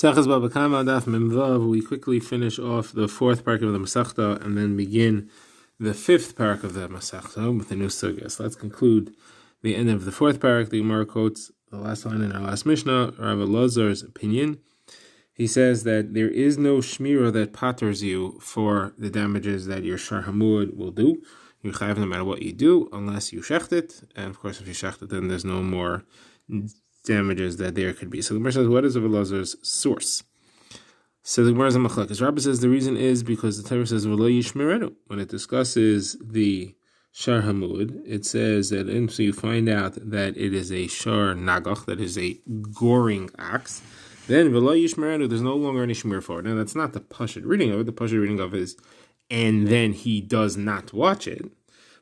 Bava Kamma, Daf Memvav. We quickly finish off the fourth parak of the Masechta and then begin the fifth parak of the Masechta with the new sugya. So let's conclude the end of the fourth parak. The Gemara quotes the last line in our last Mishnah, Rav Elazar's opinion. He says that there is no shmira that patters you for the damages that your shar hamud will do. You're chayav no matter what you do, unless you shecht it. And of course, if you shecht it, then there's no more damages that there could be. So the Gemara says, what is Rav Elazar's source? So the Gemara is a machlokes. Rabbi says the reason is because the Torah says v'lo yishmerenu. When it discusses the shar hamud, it says that, and so you find out that it is a shar nagach, that is a goring axe. Then v'lo yishmerenu, there's no longer any shmir for it. Now that's not the pashut reading of it. The pashut reading of it is, and then he does not watch it.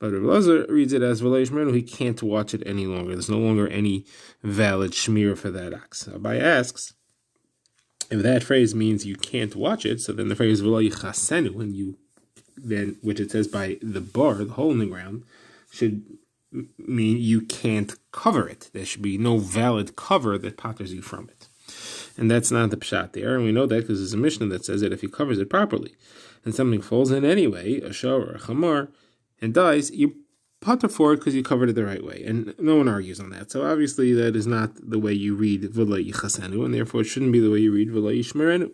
But Rav Elazar reads it as v'lo yishmerenu, he can't watch it any longer. There's no longer any valid shmir for that axe. Abai asks, if that phrase means you can't watch it, so then the phrase v'lo yichasenu, when you then, which it says by the bar, the hole in the ground, should mean you can't cover it. There should be no valid cover that patters you from it. And that's not the pshat there, and we know that because there's a Mishnah that says that if he covers it properly, and something falls in anyway, a shor or a chamar, and dies, you pater for it because you covered it the right way, and no one argues on that. So obviously that is not the way you read v'lo yichasenu, and therefore it shouldn't be the way you read v'lo yishmerenu.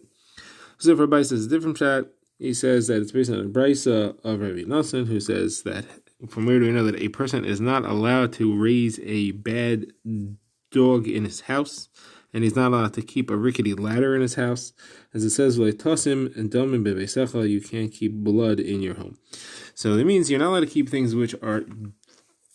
So if Rabbi says a different pshat, he says that it's based on a brisa of Rabbi Nosson, who says that from where do we know that a person is not allowed to raise a bad dog in his house, and he's not allowed to keep a rickety ladder in his house. As it says, v'leitasim and domim bebeisecha, you can't keep blood in your home. So that means you're not allowed to keep things which are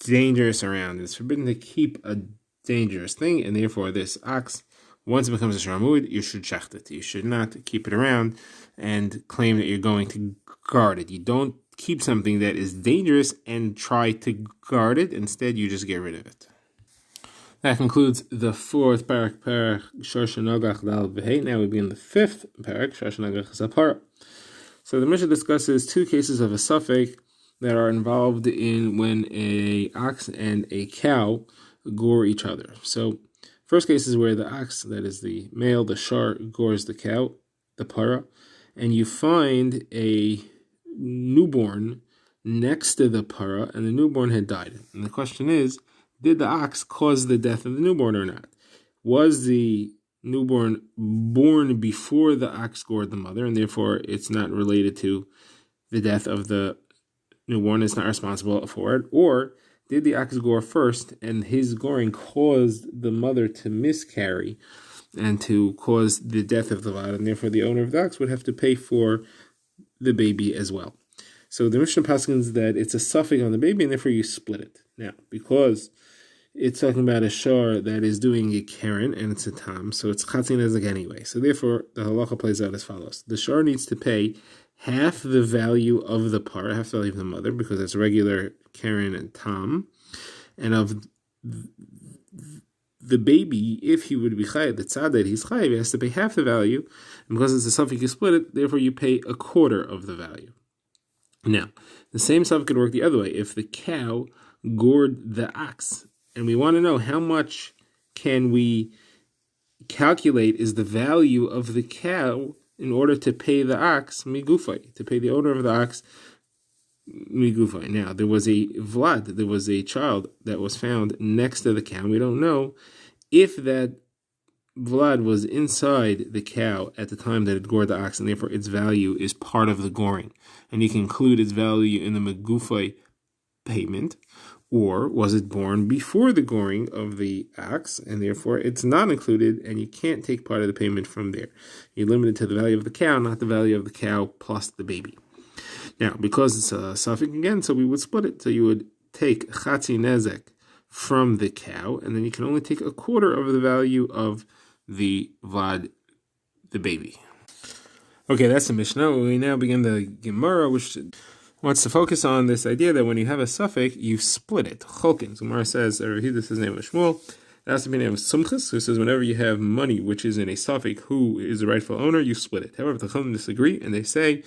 dangerous around. It's forbidden to keep a dangerous thing, and therefore this ox, once it becomes a sharmud, you should shecht it. You should not keep it around and claim that you're going to guard it. You don't keep something that is dangerous and try to guard it. Instead, you just get rid of it. That concludes the fourth parak Shoshanagach Dal V'Hei. Now we begin the fifth parak Shoshanagach Zapara. So the Mishnah discusses two cases of a suffix that are involved in when a ox and a cow gore each other. So first case is where the ox, that is the male, the shar, gores the cow, the para, and you find a newborn next to the para, and the newborn had died. And the question is, did the ox cause the death of the newborn or not? Was the newborn born before the ox gored the mother, and therefore it's not related to the death of the newborn, it's not responsible for it? Or did the ox gore first, and his goring caused the mother to miscarry and to cause the death of the lad, and therefore the owner of the ox would have to pay for the baby as well? So the Mishnah paskins that it's a suffix on the baby, and therefore you split it. Now, because it's talking about a shar that is doing a keren, and it's a tam, so it's chatzin nezek anyway. So therefore, the halacha plays out as follows. The shar needs to pay half the value of the par, half the value of the mother, because it's regular keren and tam, and of the baby, if he would be chayav, the tzad that he's chayav, he has to pay half the value, and because it's a suffix, you split it, therefore you pay a quarter of the value. Now, the same stuff could work the other way. If the cow gored the ox, and we want to know how much can we calculate is the value of the cow in order to pay the ox migufay, to pay the owner of the ox migufay. Now, there was a vlad, there was a child that was found next to the cow. We don't know if that vlad was inside the cow at the time that it gored the ox, and therefore its value is part of the goring, and you can include its value in the migufay payment. Or was it born before the goring of the ox, and therefore it's not included, and you can't take part of the payment from there. You're limited to the value of the cow, not the value of the cow plus the baby. Now, because it's a suffix again, so we would split it. So you would take chatzi nezek from the cow, and then you can only take a quarter of the value of the vlad, the baby. Okay, that's the Mishnah. We now begin the Gemara, which wants to focus on this idea that when you have a suffix, you split it. Cholkin. Gemara says, this is the name of Shmuel. It has to be the name of Sumchus, who says whenever you have money which is in a suffix, who is the rightful owner, you split it. However, the Chachamim disagree, and they say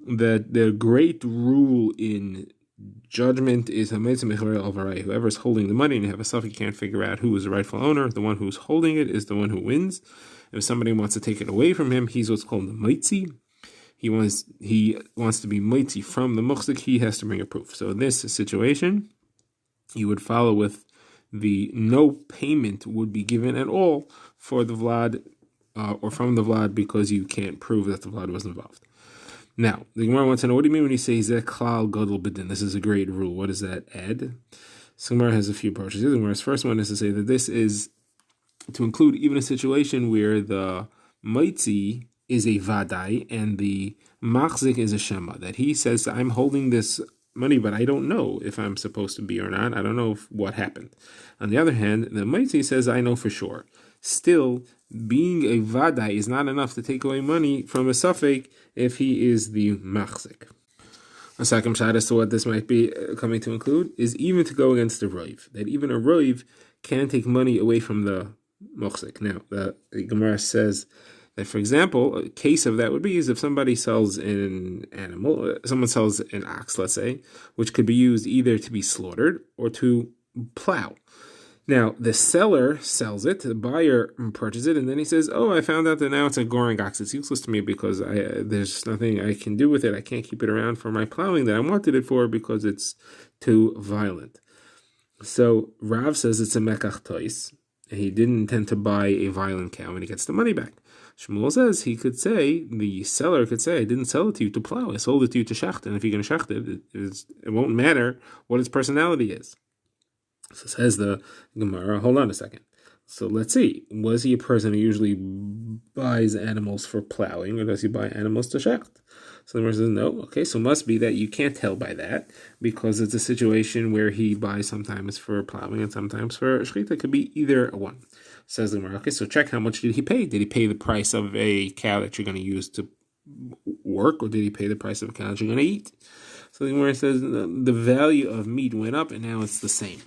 that the great rule in judgment is whoever is holding the money and you have a suffix, you can't figure out who is the rightful owner. The one who's holding it is the one who wins. If somebody wants to take it away from him, he's what's called the mitzi. He wants to be mitzi from the muchzik. He has to bring a proof. So in this situation, you would follow with the no payment would be given at all for the vlad or from the vlad because you can't prove that the vlad was involved. Now, the Gemara wants to know, what do you mean when you say Zeh klal gadol b'din? This is a great rule. What does that add? So Gemara has a few approaches. The Gemara's first one is to say that this is to include even a situation where the mitzi is a vadai and the machzik is a shema, that he says, I'm holding this money, but I don't know if I'm supposed to be or not. I don't know what happened. On the other hand, the mitzi says, I know for sure. Still, being a vadai is not enough to take away money from a suffix if he is the machzik. A second shot as to what this might be coming to include is even to go against the roiv, that even a roiv can take money away from the machzik. Now, the Gemara says that, for example, a case of that would be is if somebody sells an animal, someone sells an ox, let's say, which could be used either to be slaughtered or to plow. Now, the seller sells it, the buyer purchases it, and then he says, oh, I found out that now it's a goring ox. It's useless to me because there's nothing I can do with it. I can't keep it around for my plowing that I wanted it for because it's too violent. So Rav says it's a mekach tois. He didn't intend to buy a violent cow and he gets the money back. Shmuel says the seller could say, I didn't sell it to you to plow. I sold it to you to shecht. And if you're going to shecht it won't matter what its personality is. So says the Gemara, hold on a second. So let's see. Was he a person who usually buys animals for plowing, or does he buy animals to shecht? So the Gemara says, no. Okay, so it must be that you can't tell by that, because it's a situation where he buys sometimes for plowing and sometimes for shechita. It could be either one. Says the Gemara, okay, so check how much did he pay. Did he pay the price of a cow that you're going to use to work, or did he pay the price of a cow that you're going to eat? So the Gemara says the value of meat went up and now it's the same.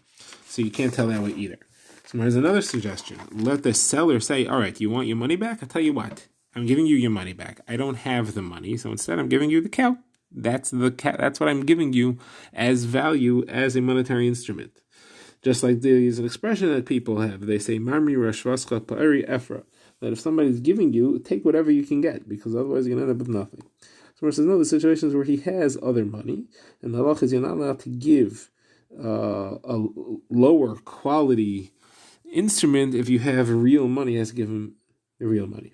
So you can't tell that way either. So there's another suggestion. Let the seller say, all right, you want your money back? I'll tell you what. I'm giving you your money back. I don't have the money, so instead I'm giving you the cow. That's what I'm giving you as value as a monetary instrument. Just like there's an expression that people have. They say, Marmi rashvascha pa'eri efra. That if somebody's giving you, take whatever you can get, because otherwise you're going to end up with nothing. So says, no, the situations where he has other money, and the halach is you're not allowed to give a lower quality instrument. If you have real money, you have to give him the real money.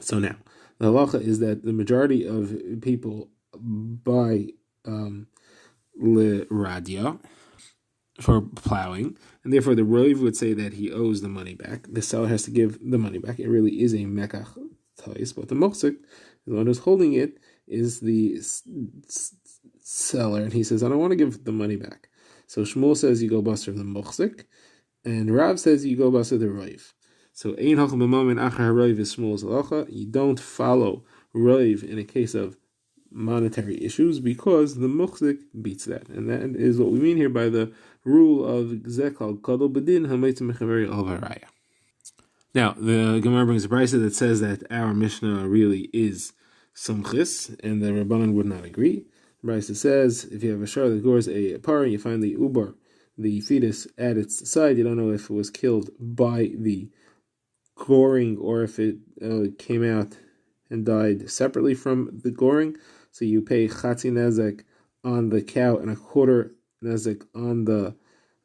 So now, the halacha is that the majority of people buy le radia for plowing, and therefore the Rav would say that he owes the money back. The seller has to give the money back. It really is a mekach tais, but the mochzik, the one who's holding it, is the seller, and he says, I don't want to give the money back. So Shmuel says you go baser the mochzik, and Rav says you go baser the Rav. So ein hacham b'mamin achar Rav is Shmuel's halacha. You don't follow Rav in a case of monetary issues because the muchzik beats that, and that is what we mean here by the rule of zekal kadol bedin hamayt mechaveri al varaya. Now the Gemara brings a brisa that says that our Mishnah really is sumchis, and the Rabbanan would not agree. Brisa says, if you have a shar that gores a par, you find the ubar, the fetus, at its side, you don't know if it was killed by the goring or if it came out and died separately from the goring. So you pay chatzi nezek on the cow and a quarter nezek on the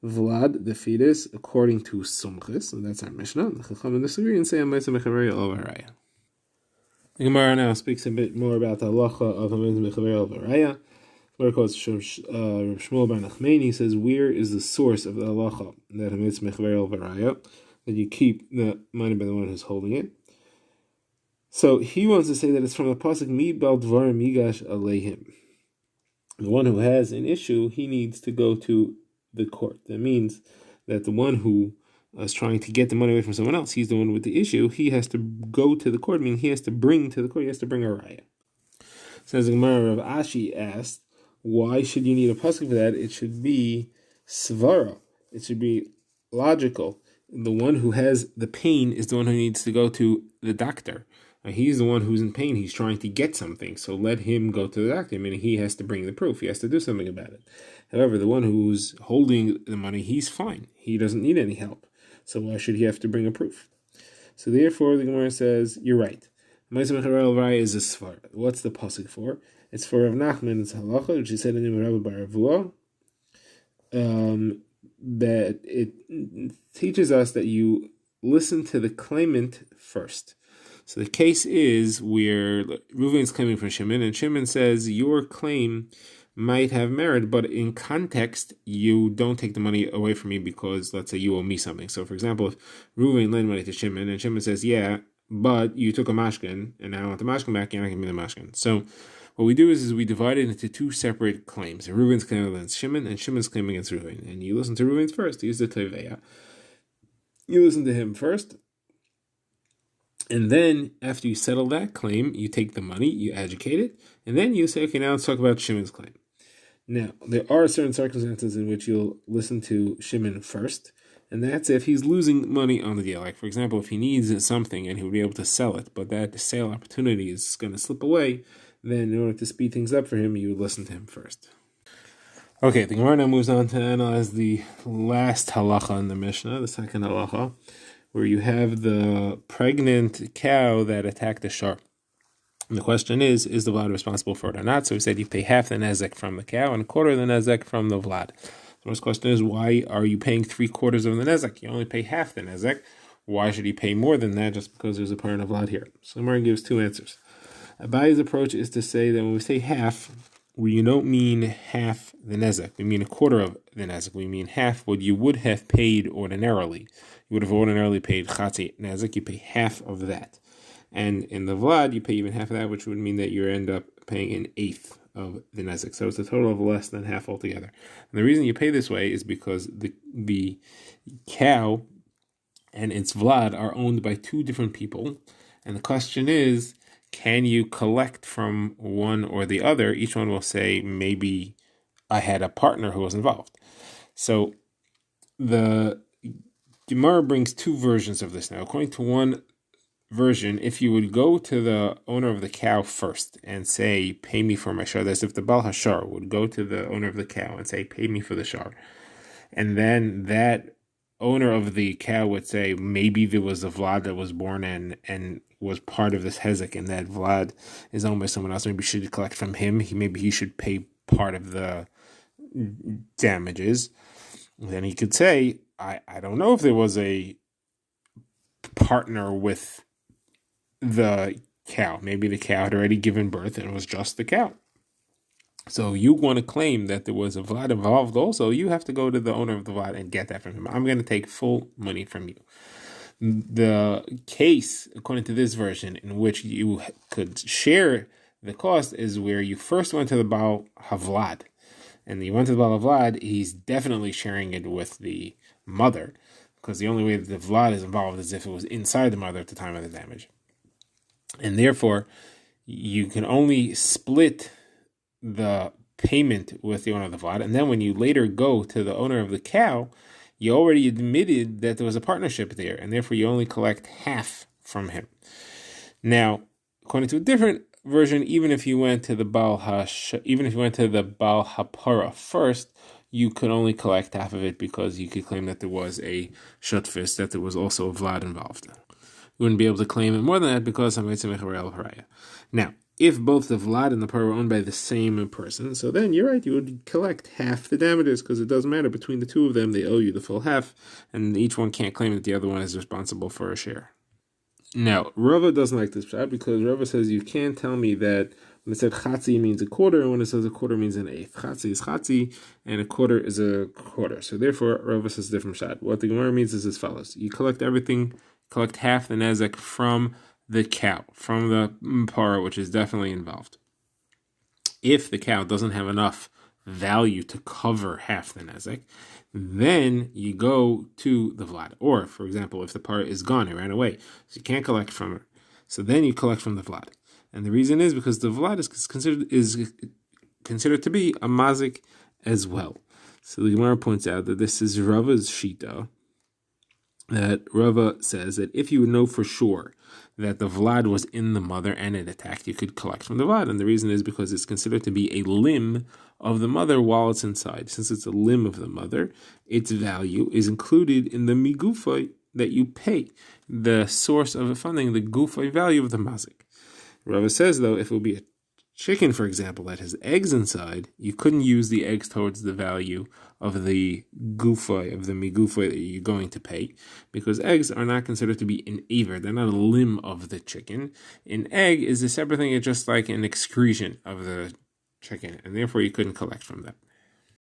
vlad, the fetus, according to sumchis, and that's our Mishnah. The Chachamim disagree and say amayis mechaveri al varaya. The Gemara now speaks a bit more about the halacha of amayis mechaveri al varaya. Where it calls Shmuel bar Nachmani says, where is the source of the halacha that amayis mechaveri al varaya, that you keep the money by the one who's holding it? So he wants to say that it's from the pasuk mi bal dvar migash aleihim. The one who has an issue, he needs to go to the court. That means that the one who is trying to get the money away from someone else, he's the one with the issue. He has to go to the court, meaning he has to bring to the court. He has to bring a raya. Says the Gemara, Rav Ashi asked, why should you need a pasuk for that? It should be svara. It should be logical. The one who has the pain is the one who needs to go to the doctor. He's the one who's in pain. He's trying to get something. So let him go to the doctor. Meaning he has to bring the proof. He has to do something about it. However, the one who's holding the money, he's fine. He doesn't need any help. So why should he have to bring a proof? So therefore, the Gemara says, you're right. Ma'aseh Mecharel Raya is a svar. What's the pasuk for? It's for Rav Nachman. It's halacha, which he said in the Rabbi Bar Avua, that it teaches us that you listen to the claimant first. So the case is where Reuven is claiming for Shimon, and Shimon says your claim might have merit, but in context, you don't take the money away from me because, let's say, you owe me something. So, for example, if Reuven lent money to Shimon, and Shimon says, yeah, but you took a mashkin, and now I want the mashkin back, you're not going to give me the mashkin. So what we do is we divide it into two separate claims. Reuven's claim against Shimon, and Shimon's claim against Reuven. And you listen to Reuven's first. He's the Teveya. You listen to him first. And then, after you settle that claim, you take the money, you educate it, and then you say, okay, now let's talk about Shimon's claim. Now, there are certain circumstances in which you'll listen to Shimon first, and that's if he's losing money on the deal. Like, for example, if he needs something and he would be able to sell it, but that sale opportunity is going to slip away, then in order to speed things up for him, you would listen to him first. Okay, the Gemara now moves on to analyze the last halacha in the Mishnah, the second halacha, where you have the pregnant cow that attacked the shar. And the question is the Vlad responsible for it or not? So we said you pay half the nezek from the cow and a quarter of the nezek from the Vlad. The first question is, why are you paying 3/4 of the nezek? You only pay half the nezek. Why should he pay more than that just because there's a part of Vlad here? So Gemara gives two answers. Abayi's approach is to say that when we say half, we don't mean half the nezek. We mean a quarter of the nezek. We mean half what you would have paid ordinarily. You would have ordinarily paid chatzi nezek. You pay half of that. And in the Vlad, you pay even half of that, which would mean that you end up paying an eighth of the nezek. So it's a total of less than half altogether. And the reason you pay this way is because the cow and its Vlad are owned by two different people. And the question is, can you collect from one or the other? Each one will say, maybe I had a partner who was involved. So the Gemara brings two versions of this now. According to one version, if you would go to the owner of the cow first and say, pay me for my shar, that's if the Baal Hashar would go to the owner of the cow and say, pay me for the shar. And then that owner of the cow would say, maybe there was a Vlad that was born and was part of this hezek, and that Vlad is owned by someone else. Maybe you should collect from him. Maybe he should pay part of the damages. Then he could say, I don't know if there was a partner with the cow. Maybe the cow had already given birth and it was just the cow. So you want to claim that there was a Vlad involved also, you have to go to the owner of the Vlad and get that from him. I'm going to take full money from you. The case, according to this version, in which you could share the cost is where you first went to the Baal Havlad. And you went to the Baal Havlad, he's definitely sharing it with the mother, because the only way that the Vlad is involved is if it was inside the mother at the time of the damage. And therefore, you can only split the payment with the owner of the Vlad. And then when you later go to the owner of the cow, you already admitted that there was a partnership there, and therefore you only collect half from him. Now, according to a different version, even if you went to the Baal Hapara first, you could only collect half of it because you could claim that there was a shutfis, that there was also a Vlad involved. You wouldn't be able to claim it more than that because now, if both the Vlad and the Par were owned by the same person, so then you're right, you would collect half the damages because it doesn't matter. Between the two of them, they owe you the full half, and each one can't claim that the other one is responsible for a share. Now, Rava doesn't like this pshat because Rava says you can't tell me that when it said chatzi means a quarter, and when it says a quarter means an eighth. Chatzi is chatzi, and a quarter is a quarter. So therefore, Rava says a different pshat. What the Gemara means is as follows. You collect everything, collect half the nezek from the cow, from the para, which is definitely involved. If the cow doesn't have enough value to cover half the nezek, then you go to the Vlad. Or, for example, if the para is gone, it ran away, so you can't collect from her. So then you collect from the Vlad. And the reason is because the Vlad is considered to be a mazik as well. So the Gemara points out that this is Rava's shita, that Rava says that if you would know for sure that the Vlad was in the mother and it attacked, you could collect from the Vlad. And the reason is because it's considered to be a limb of the mother while it's inside. Since it's a limb of the mother, its value is included in the migufa that you pay the source of the funding, the gufay value of the mazik. Rava says, though, if it would be a chicken, for example, that has eggs inside, you couldn't use the eggs towards the value of the gufay, of the migufay that you're going to pay, because eggs are not considered to be an aver. They're not a limb of the chicken. An egg is a separate thing. It's just like an excretion of the chicken, and therefore you couldn't collect from that.